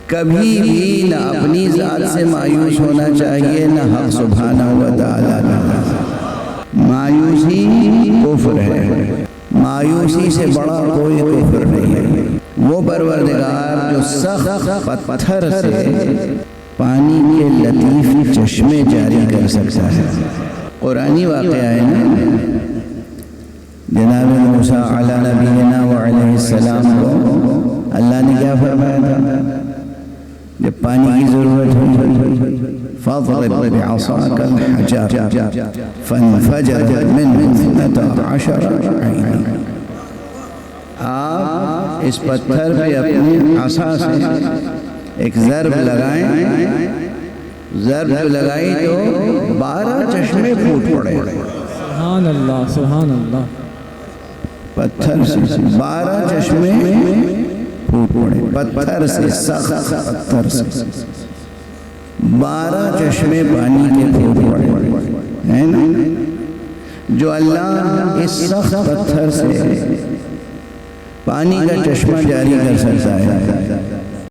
کبھی بھی نہ اپنی ذات سے مایوس ہونا چاہیے نہ حق سبحانہ و تعالیٰ۔ مایوسی کفر ہے، مایوسی سے بڑا کوئی کفر نہیں ہے۔ وہ پروردگار جو سخت پتھر سے پانی کے لطیف چشمے جاری کر سکتا ہے۔ قرآنی واقعہ ہے نا، جناب موسیٰ علی نبینا و علیہ السلام کو اللہ نے کیا فرمایا تھا جب پانی کی ضرورت ہوئی؟ فَاضْرِبْ بِعَصَاكَ الْحَجَرَ فَانْفَجَرَتْ مِنْهُ اثْنَتَا عَشَرَةَ عَيْنًا۔ آپ اس پتھر پہ اپنی عصا سے ایک ضرب لگائیں، ضرب لگائی تو 12 چشمے پھوٹ پڑے۔ سبحان اللہ، سبحان اللہ۔ پتھر سے 12 چشمے پھوٹ پڑے، پتھر سے، سخت پتھر سے 12 چشمے پانی کے پھوٹ پڑے ہیں نا۔ جو اللہ اس سخت پتھر سے پانی کا چشمہ جاری کر سکتا ہے،